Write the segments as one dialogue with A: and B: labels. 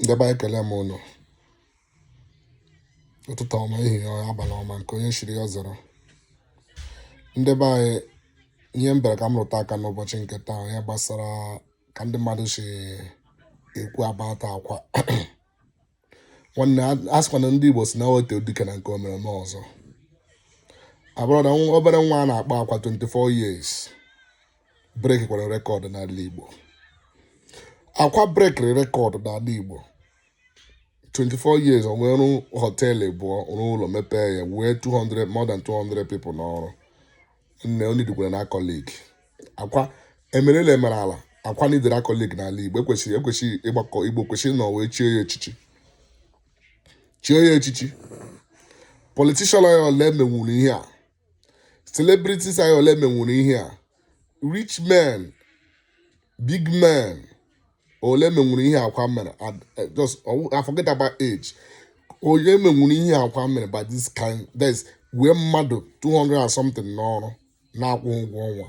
A: Ndeba ekele m ụnụ ụtụtụ ọma ehihie ọma abalị ọma nke onye shiri ya zọrọ. Ndeba anyị ihe m bịara ka m rụta aka n'ụbọchị nke taa ya gbasara ka ndị mmadụ si ekwu abata Akwa. Nwanne asịkwa na ndị Igbo si na wete dike na nke o mere m ọzọ. Abụrụ na obere nwa a na-akpọ Akwa 24 years brekikwara rekọdụ n'ala Igbo. Akwa brekiri rekọdụ n'ala Igbo 24 years o nwere họteelụ abụọ ụlọ mepee ya wee more than 200 people n'ọrụ. Nne onye dikwere na akọlik Akwa emerela emere ala Akwa nidere akọlik n'ala Igbo ekwesịghị ịgbakọ Igbo kwesịrị nọ wee chie ya echichi. Politician anyị ole menwuru ihe a, celebrities anyị ole menwuru ihe a, rich men, big men ole menwuru ihe Akwa mere. Just I forget about age. Onye menwuru ihe Akwa mere by this kind there's wee mmadụ 200 and something n'ọrụ na-akwụ ụgwọ ọnwa.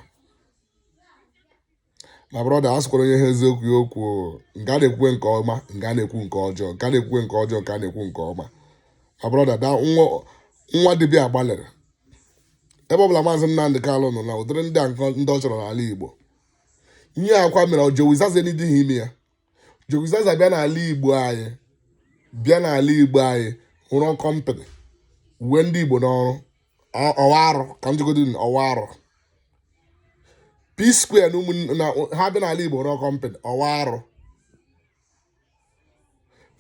A: My brother asịkwara onye ha eziokwu ya okwu nga na-ekwu nke ọma nga na-ekwu nke ọjọọ nga na-ekwu nke ọjọọ ka na-ekwu nke ọma. My brother da nwa dibịa agbalịrị ebe ọbụla Maazị Nnamdị Kalụ nọ na ụdịrị ndị ọ chọrọ n'ala Igbo. Ihe Akwa mere Jowizaza n'idighị ime ya. Jowizaza bịa n'ala Igbo anyị rụọ kọmpanị uwe ndị Igbo n'ọrụ ọwa arụ ka m jigodi ọwa arụ P-Square na ha bịa n'ala Igbo rụọ kọmpanị ọwa arụ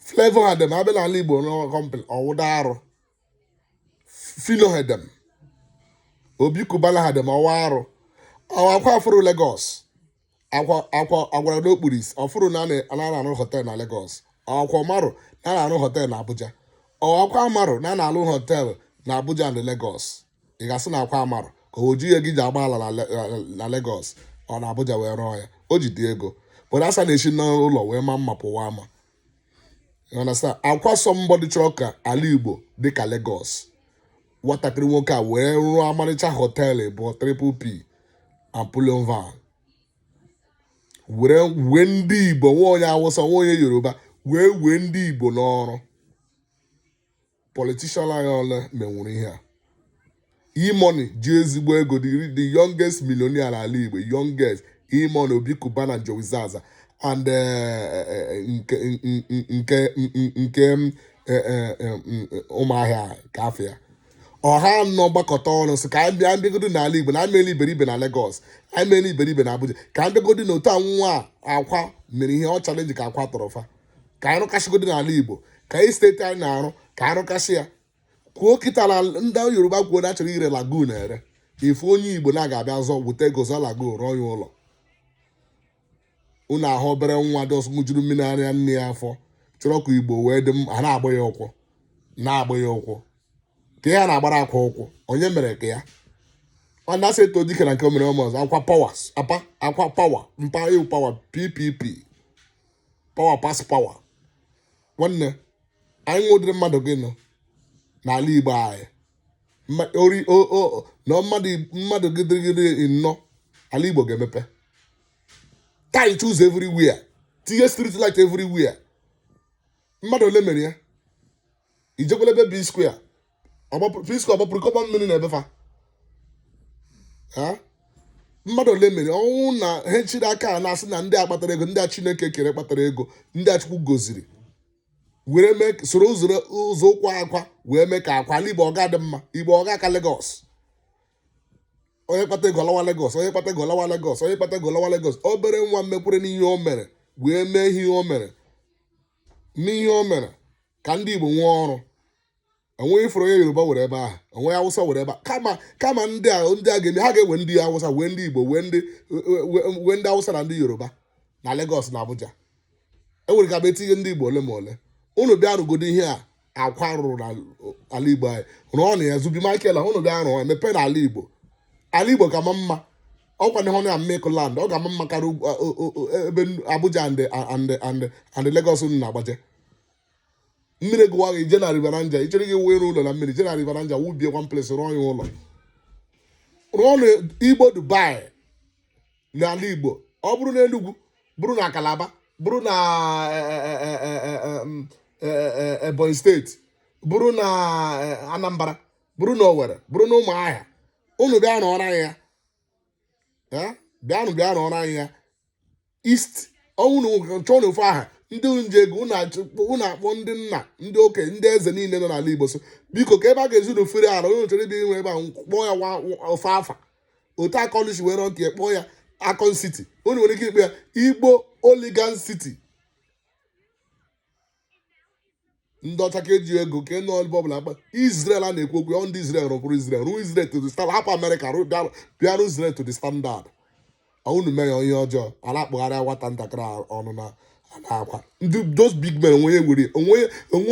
A: Flavor Hedem ha bịa n'ala Igbo rụọ kọmpanị ọwụda arụ Fino Hedem Obi Kubala Hedem ọwa arụ Akwa afụrụ Lagos Akwa agwara n'okpuru isi ọfụrụ na na-arụ hotel na Lagos. Akwa marụ na na-arụ hotel na Abuja. Akwa marụ na na-arụ hotel na Abuja and Lagos. Ị ga-asị na Akwa marụ ka o ji ego iji agba ala na Lagos ọ na Abuja wee rụọ ya. O ji dị ego but asa na-esi n'ụlọ wee ma mma pụwa ama. You understand? Akwa somebody chọrọ ka ala Igbo dị ka Lagos. Nwatakịrị nwoke a wee rụọ amarịcha hotel bụ Triple P and Pullman van. wee ndị Igbo nwa onye Awụsa nwa onye Yoruba wee ndị Igbo n'ọrụ. Politician anyị ole menwuru ihe a. E-money ji ezigbo ego the youngest millionaire n'ala Igbo, youngest E-money, Obi Kubana, Jowizaza and nke ụmụahịa ka afọ ya. Ọha nọ gbakọta ọnụ sị ka anyị bịa mbịagodi n'ala Igbo na ameli iberibe na Lagos anyị meela iberibe na Abuja ka anyị bịagodi na otu anwụnwa Akwa mere ihe ọ chalenji ka Akwa tọrọ fa ka anyị rụkasịgodi n'ala Igbo ka anyị steeti anyị na-arụ ka anyị rụkasị ya kwuo kịta na ndị Yoruba kwuo na achọrọ ire lagoon ere ifu onye Igbo na-aga-abịa zọ wute ego zọ lagoon rụọ ya ụlọ. Unu ahụ obere nwa dos mụjuru mmiri anya nne ya afọ chọrọ ka Igbo wee dị ha na-agba ya ụkwụ ka ihe a na-agbara Akwa ụkwụ onye mere ka ya ọ na-asị eto dike na nke o mere ọmụzọ. Akwa pawa mpa iwu pawa PPP pawa pas pawa. Nwanne anyị nwụdịrị mmadụ gị nọ n'ala Igbo anyị na mmadụ gịdịrịgịdị nnọọ ala Igbo ga-emepe tight ụzọ everywhere tinye street light everywhere. Mmadụ ole mere ya ijekwele ebe P-Square ọgbapụrụ kọba mmiri na ebefa mmadụ ole mere ọnwụ na ha chiri aka na-asị na ndị a kpatara ego ndị a Chineke kere kpatara ego ndị a Chukwu goziri were mee soro ụzọ ụkwụ Akwa wee mee ka Akwa ala Igbo ọga dị mma. Igbo ọga ka Lagos. Onye kpata ego lawa Lagos onye kpata ego lawa Lagos onye kpata ego lawa Lagos. Obere nwa mmekwere n'ihe o mere wee mee ihe o mere n'ihe o mere ka ndị Igbo nwee ọrụ. Onwe ifuru onye Yoruba were ebe ahụ onwe Awụsa were ebe kama ndị a ga-eme ha ga-ewe ndị Awụsa wee ndị Igbo wee ndị Awụsa na ndị Yoruba na Lagos na Abuja. Enwere ka etinye ndị Igbo ole ma ole. Unu bịa rụgodo ihe a Akwa rụrụ n'ala Igbo anyị rụọ na ya Zubi Michael unu bịa rụọ emepe n'ala Igbo. Ala Igbo ka ma mma ọkwa ndị hụ na Maryland ọ ga-ama mma karịa ebe Abuja and Lagos unu na-agbaje. Mmiri gụwa gị ije na Riveranja ichere gị were ụlọ na mmiri je na Riveranja wubie one place rụọ ya ụlọ. Rụọ na Igbo Dubai n'ala Igbo ọ bụrụ na Enugu bụrụ na Kalaba bụrụ Ebonyi steeti, bụrụ na Anambra, bụrụ na Owerri, bụrụ na Ụmụahịa, unu bịa rụọrọ anyị ya, bịa rụọrọ anyị ya. East ọnwụ chọọ na ofu aha ndị nje ego unu akpọ ndị nna ndị okenye ndị eze niile nọ n'ala Igbo so biko ka ebe a ga-ezu n'ofere ala onye chọrọ ibe inwe ebe a kpọọ ya ofe afa otu akọlishi were ntị kpọọ ya Akon City, unu nwere ike ikpe ya Igbo Oligan City. ndị ọcha ka eji ego ka nọ ebe ọbụla akpa Israel a na-ekwu okwu ndị Israel rụpụrụ Israel ruo Israel to the standard, hapụ America bịarụ Israel to the standard. unu mee ya onye ọjọọ a na-akpụgharịa nwata ntakịrị ọnụ na akwa ndị those big men onwe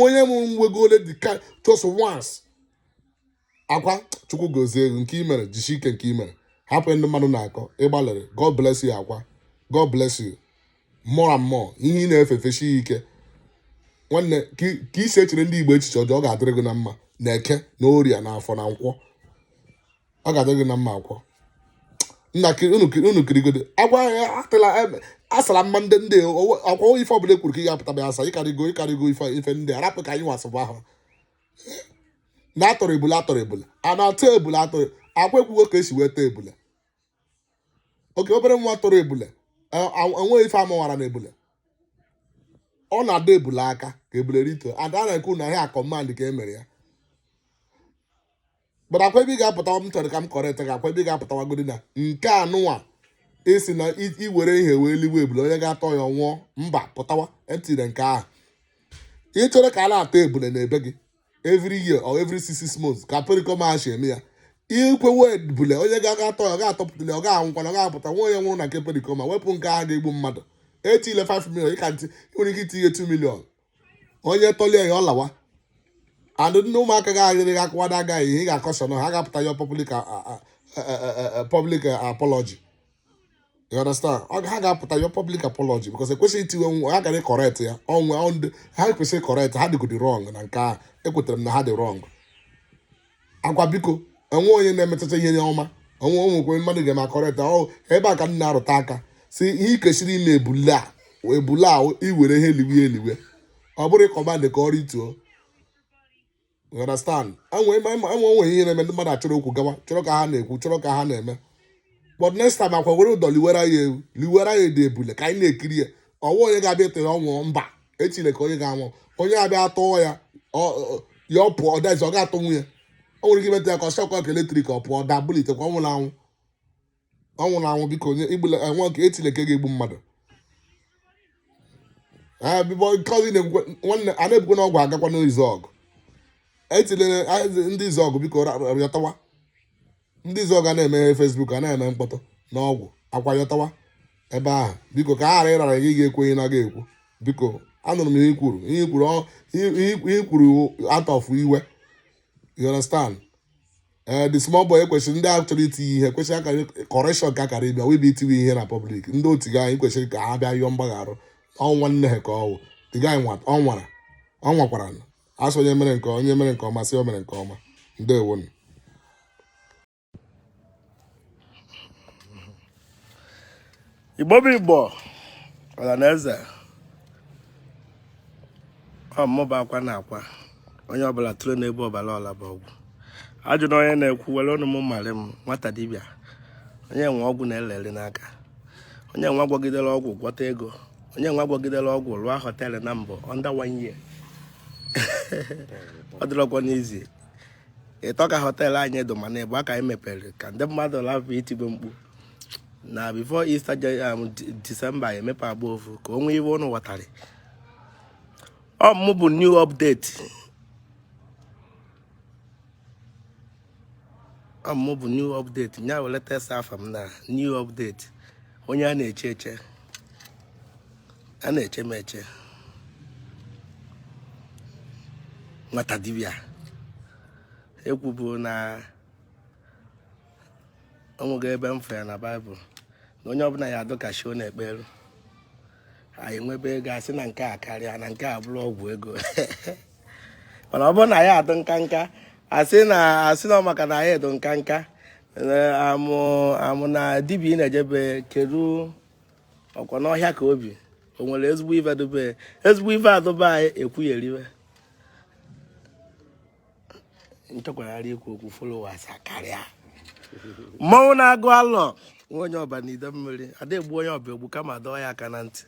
A: onye mụrụ nwego ole dị ka just once. Akwa Chukwu gozie ego nke imere jishi ike nke imere hapụ ndị mmadụ na-akọ ịgbalịrị. God bless you Akwa, God bless you more and more. ihe ị na-efefeshi ike nwanne ka isi echere ndị Igbo echiche ọjọọ ọ ga-adịrị gị na mma na Eke na Orie na Afọ na Nkwọ, ọ ga-adịrị gị na mma Akwa. nna unu kirigode agwa ya atịla asara mma ndị akwa ife ọbụla ekwuru ka ị ga-apụta ya asa ịkarịgo ife ndị arapụ ka anyị wasịbụ ahụ na atọrọ ebule a na-atụ ebule atọrọ akwa ekwugo ka esi wee taa ebule. oke obere nwa tọrọ ebule enweghị ife amawara na ebule ọ na-adọ ebule aka ka ebule rito ada na-ekwu na ihe akọmandị ka e mere ya. But akwa ebe ị ga-apụtawa m chọrọ ka m kọrịta gị akwa ebe ị ga-apụtawagodi na nke anụnwa isi na iwere ihe wee liwe ebule onye ga-atọ ya nwụọ mba pụtawa etire nke ahụ. ị chọrọ ka a na-atọ ebule na ebe gị every year or every 6 months ka perikom ashi eme ya ikwewe ebule onye ga-atọ ya ọ ga-atọpụtali ọ ga-anwụkwana ọ ga-apụta nwa onye nwụrụ na nke perikom wepụ nke ahụ ga-egbu mmadụ etile 5 million ị ka nwere ike itinye 2 million onye tọlie ya ọ lawa and ndị ụmụaka ga-agịrị akwado agaghị ihe ị ga-akọshọn ha ga-apụta ya public apology. You understand? ha ga-apụta ya public apology because ekwesịghị itiwe nwa ha gara correct ya ha kwesịrị correct ha dịgodi wrong na nke ahụ ekwetara m na ha dị wrong. Akwa biko enwe onye na-emetụta ihe ọma onwekwe mmadụ ga-eme correct ebe a ka m na-arụta aka si ihe ikesiri ime ebule a iwere ihe eliwe ọ bụrụ ịkọmandị ka ọrụ ituo. You understand? enwe ihe na-eme ndị mmadụ achọrọ okwu gawa chọrọ ka ha na-ekwu chọrọ ka ha na-eme but next time akwa were ụdọ liwere ya edo ebule ka anyị na-ekiri ya ọnwa onye ga-abịa etere ọnwụ mba echile ka onye ga-anwụ onye abịa atụọ ya ọ pụọ ọ dazi ọ ga-atụ nwunye o nwere ike imeta ya ka ọsọkọ ka eletrik ọ pụọ da bulitekwa ọnwụ na anwụ biko onye igbule enwe nke etile ka ga-egbu mmadụ nwanne a na-ebukwa n'ọgwụ agakwa n'izu ọgụ etile ndị izu ọgụ biko yọtawa ndị izu ọgụ a na-eme Facebook a na-eme mkpọtụ n'ọgwụ akwa yọtawa ebe ahụ biko ka a ghara ịrara gị ga-ekwenye na ga-ekwu biko anụrụ m ihe kwuru out of iwe. You understand? The small boy ekwesịrị ndị ahụ chọrọ itinye ihe kwesịrị aka correction ka akara ịbịa wee bụ itiwe ihe na public ndị otu gị anyị kwesịrị ka ha bịa yọọ mgbagharụ ọnwa nne ha ka ọwụ dịga ọ nwakwara asị onye mere nke ọma sị o mere nke ọma. Ndewo.
B: Igbo bụ Igbo ọla na eze ọmụba akwa na akwa onye ọbụla tụrụ n'ebe ọbara ọla bụ ọgwụ ajụ na onye na-ekwu were ọnụ m mara m nwata dibịa onye nwe ọgwụ na-elere n'aka onye nwa gwagidere ọgwụ gwọta ego onye nwa gwagidere ọgwụ rụọ họteelụ na mbụ under 1 year ọ dịrọkwa n'izi ịtọ ka họteelụ anyị edo mana ebe aka anyị mepere ka ndị mmadụ lapụ itigbe mkpu na before Easter December emepe agba ofu ka o nwee iwe ụnụ ghọtara ọmụ bụ new update nya were latest afọ m na new update onye a na-eche m eche nwata dibịa ekwubu na onwego ebe m fere na Baịbụl na onye ọbụla ya adụ ka shio na-ekperu anyị nwebe ego asị na nke a karịa na nke a bụrụ ọgwụ ego mana ọ bụrụ na ya adụ nka asị na maka na ya edo nka amụ na dibịa ị na-ejebe kedu ọkwa n'ọhịa ka obi o nwere ezigbo ife dobe ezigbo ife adọba anyị ekwugheriwe nchọkwagharị ikwu okwu followers akarịa mmọnwụ na-agụ alọ onye ọba n'ide mmiri ada egbu onye ọba egbu kama dọọ ya aka na ntị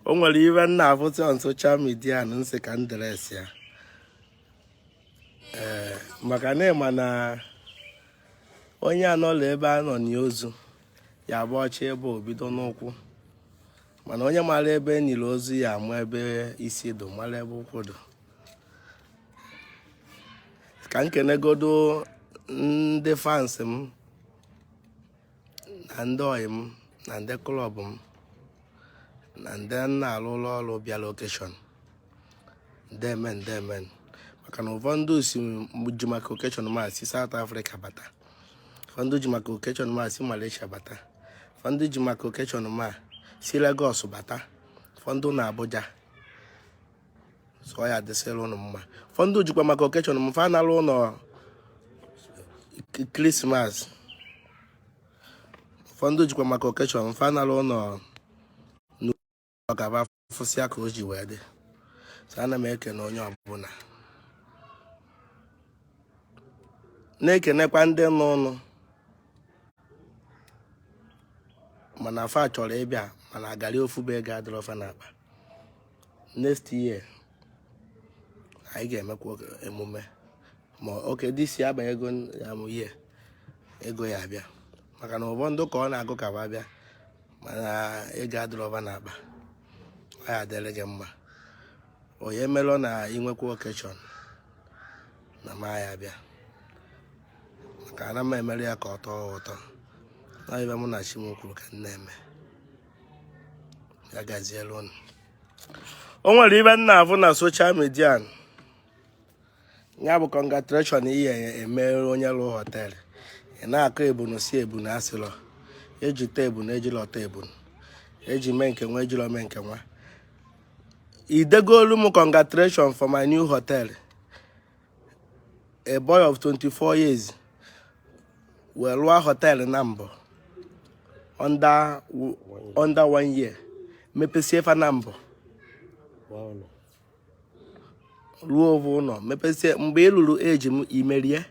B: o nwere ife nna afụtị on social media na nsị ka ndres ya maka na ịma na onye anọla ebe a nọ n'ozu ya bụ ọchị ebe obido n'ụkwụ mana onye mara ebe enyere ozu ya amụ ebe isi do mara ebe ụkwụ do ka nkenegodo ndị fans m na ndị oyi m na ndị klọb m na ndị nna alụ ụlọ ọrụ bịa lokeshọn ndemen maka na ụfọdụ si ji maka okeshọn ma si South Africa bata ụfọdụ ji maka okeshọn ma si Malaysia bata ụfọdụ ji maka okeshọn ma si Lagos bata ụfọdụ na Abuja so ya dịsịrị ụnụ mma ụfọdụ jikwa maka okeshọn m fa nalụ ụlọ Krismas ụfọdụ jikwa maka okeshọn fa nalụ ụlọ n'ọgaba fụsịa ka o ji wee dị so ana m ekene onye ọbụla na-ekenekwa ndị nọ ụnụ mana fa chọrọ ịbịa mana agara ofu bụ ego adịrọ fa n'akpa next year anyị ga-emekwa emume ma oke disi aba ego ya mụ ihe ego ya abịa maka na ụfọdụ ka ọ na-agụ ka abịa mana ego adịrọ fa n'akpa ọ ya adịrị gị mma onye melụ na inwekwa okeshọn na ma ya abịa maka ana m emere ya ka ọ tọọ ụtọ na ibe mụ na chi m kwuru ka m na-eme ya gazielu ụnụ o nwere ibe nna afụ na soshal midia ya bụ congratulation ihe emere onye lụ họteelụ ị na-akọ ebunu si ebunu asịlọ eji ta ebunu ejila ọta ebunu eji mee nke nwa ejila ome nke nwa idegolu m congratulation for my new hotel a boy of 24 years wee lụọ hotel na mbụ under 1 year mepesie fa na mbụ ruo ovu ụlọ mepesie mgbe ị lụrụ eji m imerie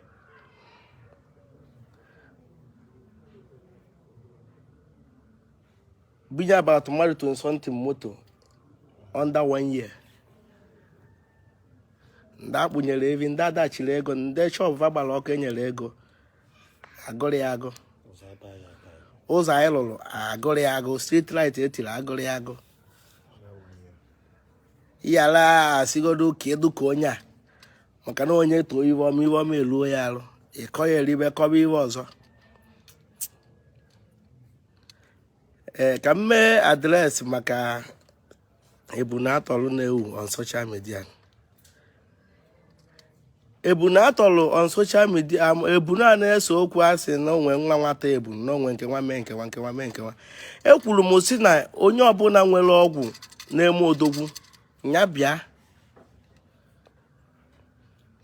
B: binye about mmadụ 20 something moto under 1 year ndị akpụnyere evi ndị adachiri ego ndị shop gbara ọkụ enyere ego agụrụ ya agụ ụzọ anyị lụrụ agụrụ ya agụ street light etiri agụrụ ya agụ yara asigodo ka edu ka onye a maka na onye too iwe ọma eluo ya arụ ịkọ ya eribe kọba iwe ọzọ ka m mee adreesị maka ebunu atọlụ na-ewu on social media ebunu atọlụ on social media ebunu a na-ese okwu asị na onwe nwa nwata ebunu na onwe nke nwa mee nke nwa nke nwa mee nke nwa ekwuru m si na onye ọbụla nwere ọgwụ na-eme odogwu nya bịa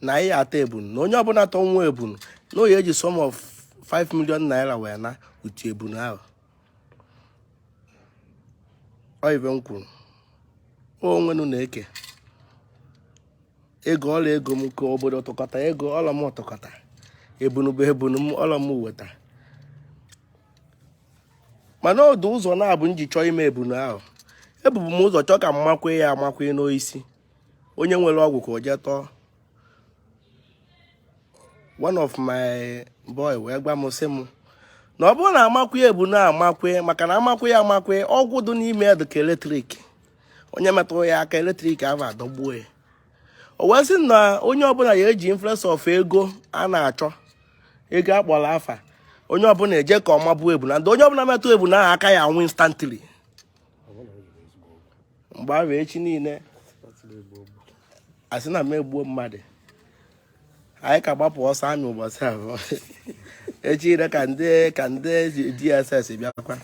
B: na ihe ata ebunu na onye ọbụla atọ nwa ebunu na oyi eji sum of 5 million naira wee na utu ebunu ahụ oyibe m kwuru onwenu na-eke ego ọla ego m ka obodo tụkọta ego ọla m tụkọta ebunu bụ ebunu m ọla m weta mana ọdụ ụzọ na-abụ nji chọọ ime ebunu ahụ ebubu m ụzọ chọọ ka m makwe ya amakwe n'oisi onye nwere ọgwụ ka o jee tọọ one of my boy wee gwa m sị m na ọ bụrụ na amakwe ebunu amakwe maka na amakwe ya amakwe ọgwụ dị n'ime ya dị ka eletrik onye metụrụ ya aka eletrik ahụ adọgbuo ya o wee sị na onye ọbụla ya eji influence of ego a na-achọ ego akpọrọ afa onye ọbụla eje ka ọma bụ ebuna ndị onye ọbụla metụ ebuna ahụ aka ya anwụ instantly mgbe ahụ echi niile asị na m egbuo mmadụ anyị ka gbapụ ọsọ amị ụbọchị abụọ echi ire ka ndị DSS bịakwa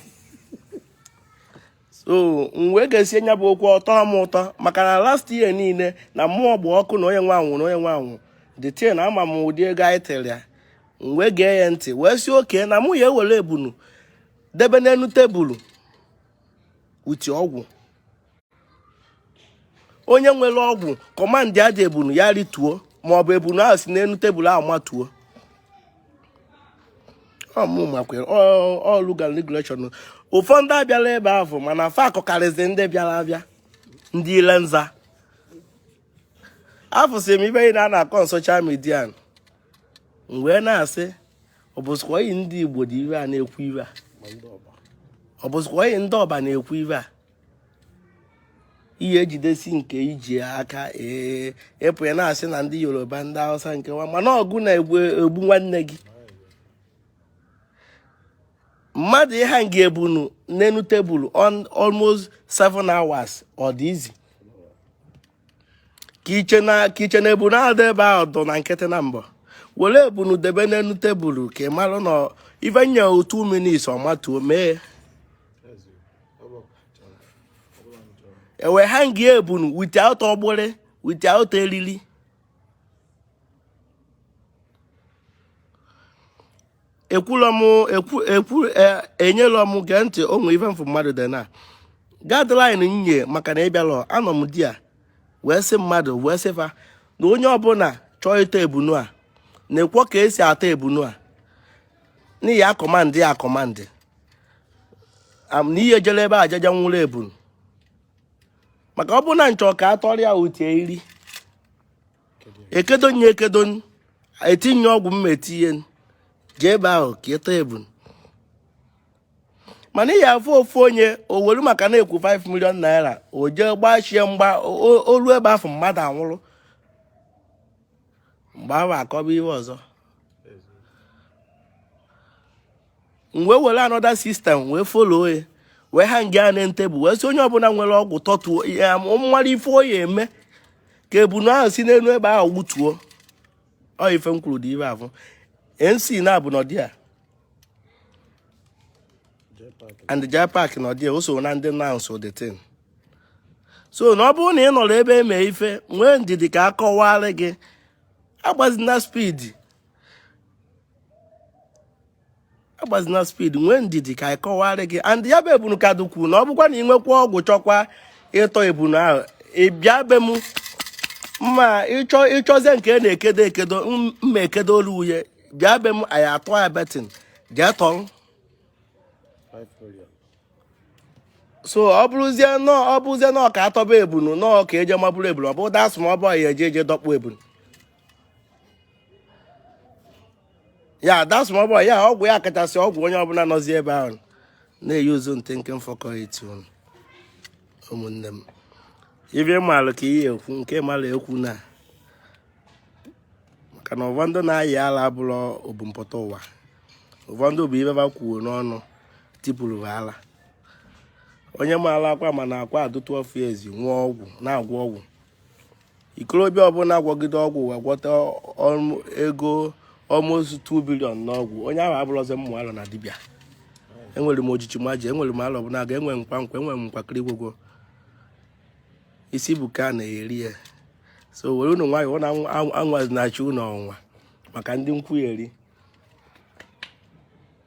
B: so wee ga-esi nya bụ okwu ọtọ m ụtọ maka na last year niile na mmụọ gba ọkụ na onye nwe anwụ the tin ama m ụdị ego anyị tere ya wee gee ya ntị wee si oke na mụ ya ewere ebunu debe n'elu tebụl uti ọgwụ onye nwere ọgwụ kọmandị adị ebunu ya rituo maọbụ ebunu ahụ si n'elu tebụl ahụ matuo ọlụgal regulation ụfọdụ abịala ebe ahụ mana fa akọkarịzi ndị bịara abịa ndị ile nza afụsị m ibe na a na-akọ soshal midia wee na-asị ọ bụzikwa iyi ndị Igbo dị iwe a na-ekwu iwe a ọ bụzikwa iyi ndị ọba na-ekwu iwe a ihe ejidesi nke iji aka ịpụ ya na-asị na ndị Yoruba ndị Hausa nke nwa mana ọgụ na-egbu nwanne gị mmadụ ihe nga ebunu n'enu tebụl almost 7 hours ọ dị izi ka iche na ebunu adị ebe ahụ dọ na nkịtị na mbọ were ebunu debe n'enu tebụl ka ị marụ na ife nye 2 minutes ọmatuo mee ewe ha nga ebunu without ọgbụrị without eriri enyela m gee ntị onwe ife mfu mmadụ dị na gadline nye maka na ịbịalụ anọ m di a wee sị mmadụ wee sịfa na onye ọbụla chọọ ịta ebunu a na-ekwo ka esi ata ebunu a n'ihi akọmandị akọmandị n'ihe jere ebe ajaja nwụrụ ebunu maka ọ bụ na nchọ ka atọrịa utie iri ekedo nye ekedo etinye ọgwụ mma etinye jee ebe ahụ ka ịta ebunu mana ihe afọ ofu onye o were maka na-ekwu 5 million naira o jee gbachie mgba olu ebe afọ mmadụ anwụrụ mgbe ahụ akọba ihe ọzọ wee were another system wee follow ya wee ha nga na ntebụl wee sị onye ọbụla nwere ọgwụ tọtuo ya nwara ife oyi eme ka ebunu ahụ si n'elu ebe ahụ wutuo ọ ife m kwuru dị ibe afọ NC na-abụ n'ọdịa and Jai Park n'ọdịa o so na ndị na-nso the thing so na ọ bụrụ na ị nọrọ ebe eme ife nwee ndidi ka akọwara gị agbazina speed nwee ndidi ka akọwara gị and ya bụ ebunu ka dukwu na ọ bụkwa na ị nwekwa ọgwụ chọkwa ịtọ ebunu ahụ ị bịa be m mma ịchọzie nke na-ekedo ekedo mma ekedo olu uhe bịa be m anyị atọ ya betin jee tọrọ so ọ bụrụzie na ọka atọba ebunu na ọka eje mabụrụ ebunu ọ bụ dasụ ma ọ bụ ya eje dọkpụ ebunu ya dasụ ma ọ bụ ya ọgwụ ya kachasị ọgwụ onye ọbụla nọzi ebe ahụ na-eyi ozu nte nke mfọkọrịta unu ụmụnne m ibe malụ ka ihe ekwu nke malụ ekwu na maka na ụfọdụ na-ayị ala abụrụ obumpụta ụwa ụfọdụ bụ ibe kwuo n'ọnụ tipụrụ ala onye maala akwa mana akwa adụtụ ọfụ ezi nwụọ ọgwụ na-agwọ ọgwụ ikorobịa ọbụla agwọgide ọgwụ wee gwọta ego almost 2 billion n'ọgwụ onye ahụ abụrụzi mmụ alọ na dibịa enwere m ojichi maji enwere m alọ bụ na aga enwe nkwa enwere m nkwakịrị gwogwo isi bụ ka na-eri ya so were unu nwayọ na anwazinachi unu ọnwa maka ndị nkwugheri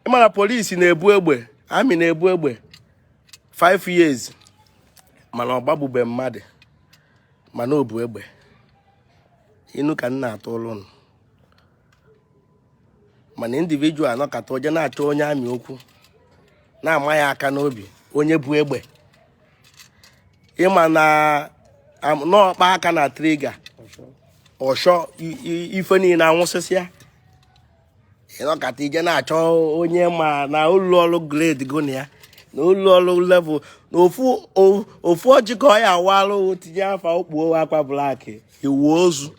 B: ịmara polisi na-ebu egbe amị na-ebu egbe 5 years mana ọ gbagbube mmadụ mana o bu egbe inu ka nna atụ ụlụ mana individual anọkata oje na-achọ onye amị okwu na-ama ya aka n'obi onye bu egbe ịma na n'ọkpa aka na triga ọshọ ife niile anwụsịsịa ịnọkata ije na-achọ onye ma na ụlọ ọrụ grade go na ya na ụlọ ọrụ level na ofu ọjikọ ya awalụ tinye afa okpuo akwa blak iwu ozu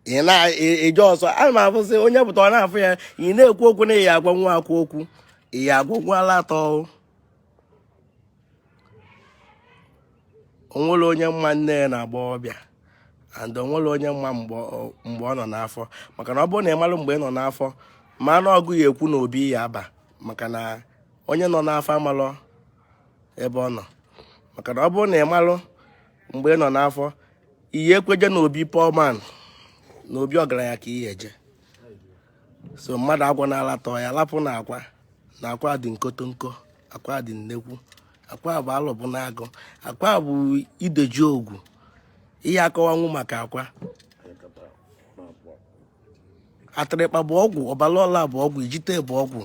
B: ị na-eje ọzọ a ma abụsị onye pụta ọ na-afụ ya ị na-ekwu okwu na ya agwa nwa akwa okwu ya agwagwala atọ onwere onye mma nne ya na-agba ọbịa and onwere onye mma mgbe ọ nọ n'afọ maka na ọ bụrụ na ị marụ mgbe ị nọ n'afọ ma na ọgụ ya ekwu na obi ya aba maka na onye nọ n'afọ amalụ ebe ọ nọ maka na ọ bụrụ na ị marụ mgbe ị nọ n'afọ ihe ekweje na obi pọman na obi ọgaranya ka ihe eje so mmadụ agwọ na-alatọ ya lapụ na akwa dị nkotonko akwa dị nnekwu Akwa bụ alụ bụ n'agụ. Akwa bụ ideji ogwu. Ihe akọwanwu maka akwa. Atịrịkpa bụ ọgwụ, ọbalọla bụ ọgwụ, ijite bụ ọgwụ,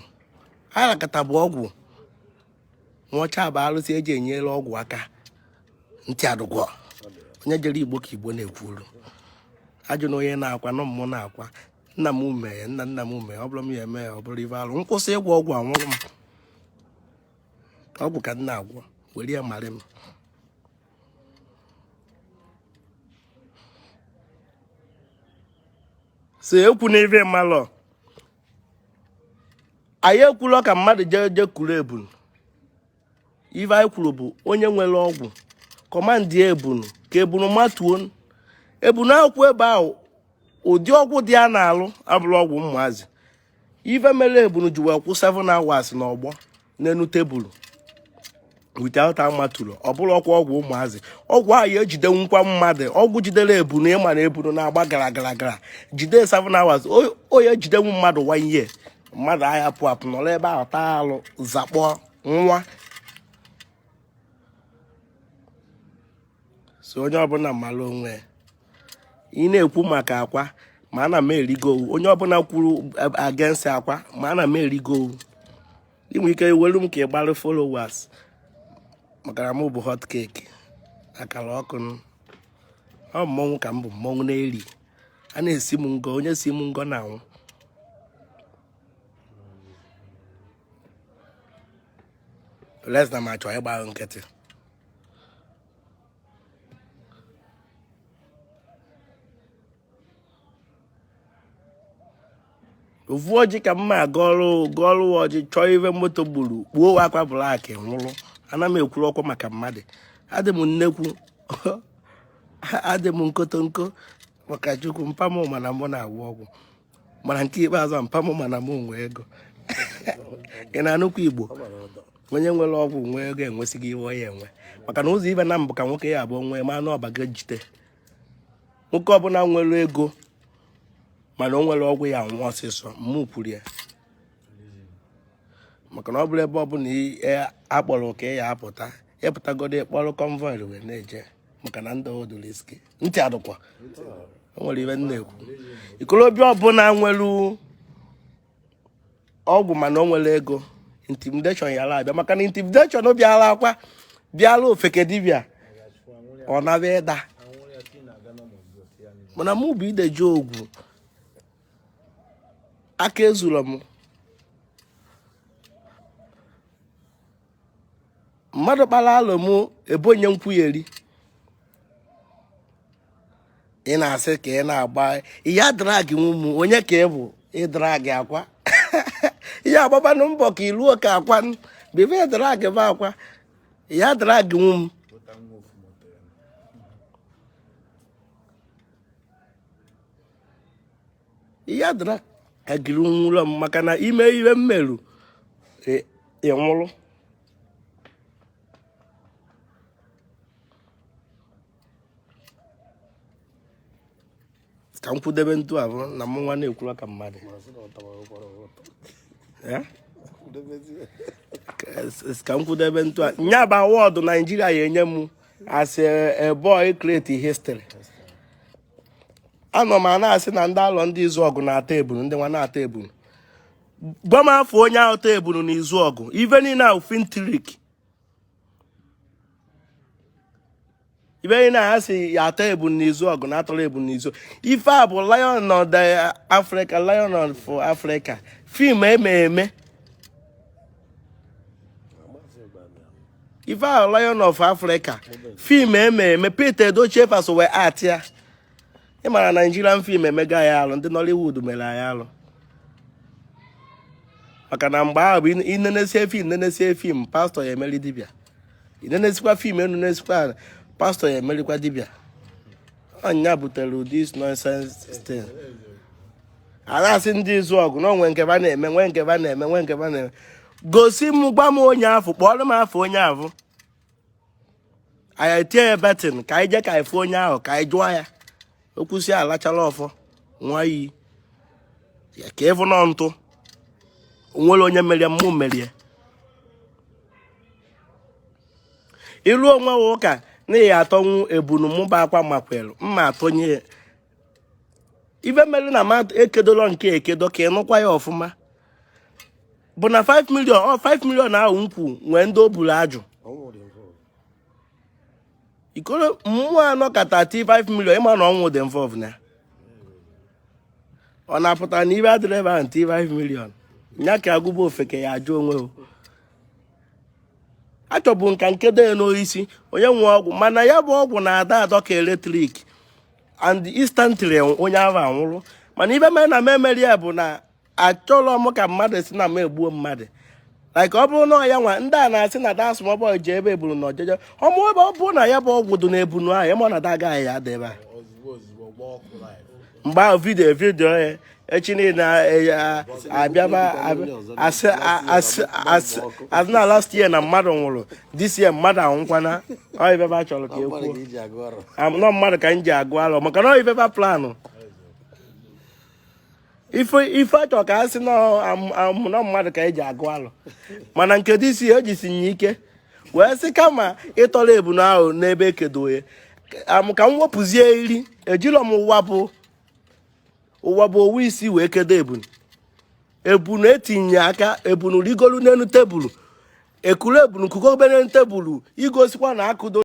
B: arakata bụ ọgwụ. Nwocha bụ alụsị eji enyere ọgwụ aka. Ntị adụgwọ. Onye jere Igbo ka Igbo na-ekwuru. Ajụ na onye na-akwa nọ mmụọ na-akwa. Nna m mee, nna m mee, ọ bụrụ m ya eme ya, ọ bụrụ ibe alụ. Nkwụsị ịgwọ ọgwụ anwụrụ m. Ọgwụ ka m na-agwọ, were ya marị m. So ekwu na ibe mmalọ. Anyị ekwulọ ka mmadụ je kuru ebunu. Ife anyị kwuru bụ onye nwere ọgwụ. Kọmandị ebunu ka ebunu matuo. Ebunu akwụ ebe ahụ ụdị ọgwụ dị a na-alụ abụrụ ọgwụ ụmụazị. Ife mere ebunu ji wee kwụ 7 hours n'ọgbọ n'enu tebụlụ. Without amatụrụ ọ bụrụ ọkwa ọgwụ ụmụazị. Ọgwụ ahụ ejidenwukwa mmadụ. Ọgwụ jidere ebunu ịma na ebunu na-agba gara jide 7 hours. Onye jidenwu mmadụ 1 year. Mmadụ ahịa apụ nọrọ ebe ahụ taa alụ zakpọ nwa. So onye ọbụla mara onwe. Ị na-ekwu maka akwa ma ana m erigo. Onye ọbụla kwuru against akwa ma ana m erigo. Inwe ike welu m ka ịgbalị followers. Maka na m bụ hot cake. Akara ọkụ. Ọ mmọnwụ ka m bụ mmọnwụ na-eri. A na-esi m ngọ, onye si m ngọ na-anwụ. Les na m achọ ịgba nkịtị. Ofu ọjị ka mma gọọlụ ọjị chọọ ife moto gburu kpuo akwa blak nwụrụ. Ana m ekwuru ọkwa maka mmadụ. Adị m nnekwu. Adị m nkotonko maka Chukwu. Mpa m mana mụ na-agwọ ọgwụ. Mana nke ikpeazụ mpa m mana mụ nwe ego. Ị na-anụkwa Igbo. Onye nwere ọgwụ nwe ego enwesịghị iwe ya enwe. Maka na ụzọ ibe na mbụ ka nwoke ya abụọ nwee ma na ọbaga jite. Nwoke ọbụla nwere ego mana o nwere ọgwụ ya nwụọ ọsịsọ. Mụ kwuru ya. Maka na ọ bụrụ ebe ọbụla akpọrọ ka ya apụta. Epụtagodo ịkpọrọ convoy wee na-eje. Maka na ndị odo riski. Ntị adụkwa. O nwere ibe na-ekwu. Ikolobịa ọbụla nwere ọgwụ mana o nwere ego. Intimidation ya abịa. Maka na intimidation bịara akwa. Bịara ofeke dibịa. Ọ na-abịa ịda. Mana mụ bụ ideji ogwu. Aka ezuru m. Mmadụ kpara alụ mụ ebonye nkwugheri. Ị na-asị ka ị na-agba. Ihe drag nwụmụ. Onye ka ị bụ ịdrag akwa. Ihe agbabanụ mbọ ka iluo ka akwa. Bebe drag bụ akwa. Ihe drag nwụmụ. Ihe drag agiri nwụrụ m maka na ime ihe mmerụ nwụrụ. Ka m kwudebe ntụ ahụ na m nwa na-ekwuru ka mmadụ. Ka m kwudebe ntụ ahụ. Nya bụ awọdụ Nigeria ya enye m as a boy create history. Anọ m na-asị na ndị alọ ndị izu ọgụ na-ata ebunu, ndị nwa na-ata ebunu. Gwa m afọ onye ahụ ta ebunu n'izu ọgụ. Ife niile ahụ fintirik. Ife niile ahụ asị ya ata ebunu n'izu ọgụ na atọrọ ebunu n'izu. Ife a bụ Lion of the Africa, Lion of Africa. Fim eme. Ife a Lion of Africa. Fim eme. Peter Edochie faso wee art ya. Ị mara Nigerian film emega ya alụ. Ndị Nollywood mere ya alụ. Maka na mgbe ahụ bụ inenesie film pastọ ya emeri dibịa. Inenesikwa film enenesikwa pastọ ya emerikwa dibịa. Ọnya butere this nonsense thing. Arasị ndị izu ọgụ na onwe nke ba na-eme, nwe nke ba na-eme. Gosi m gwa m onye afọ, kpọrọ m afọ onye afọ. Anyị etie ya betin ka anyị je ka anyị fụ onye ahụ ka anyị jụọ ya. Okwusi alachala ọfọ nwa iyi. Ya ka ịfụ nọ ntụ. Onwere onye merie mụ merie. ilu onwe ụka na ya atọnwụ ebunu mụba akwa makwelu mma atọnye ibe mere na mmadụ ekedolo nke ekedo ka ịnụkwa ya ọfụma bụ na 5 million 5 million ahụ nkwu nwee ndị o buru ajụ ikoro mmụọ anọ kata 5 million ịma na ọnwụ dị involve na ọ na-apụta na ibe adịrị ebe ahụ 5 million nya ka agụba ofeke ya ajụ onwe o achọbụ nka nkedo ya n'oisi onye nwe ọgwụ mana ya bụ ọgwụ na-ada adọ ka eletrik and instantly onye ahụ anwụrụ mana ibe mere na m emeri ya bụ na achọrọ m ka mmadụ si na m egbuo mmadụ like ọ bụrụ na ya nwa ndị a na-asị na da small boy ji ebe eburu na ọjeje ọmụ ebe ọ bụrụ na ya bụ ọgwụ dị na ebunu ahụ ịma na da agaghị ya dị ebe a mgbe ahụ vidio ya echi niile abịaba asị na last year na mmadụ nwụrụ this year mmadụ anwụkwana ọ ibebe a chọrọ ka ekwuo nọ mmadụ ka m ji agụ alụ maka na ọ ibebe planụ ife achọ ka a sị nọ mmadụ ka eji agụ alụ mana nke dị isi ejisinye ike wee sị kama ịtọrọ ebunu ahụ n'ebe ekedoye ka m wepụzie iri ejirọ m ụwa bụ owu isi wee kedo ebunu etinye aka ebunu rigolu n'elu tebụl ekuru ebunu kugobere tebụl igosikwa na akụdo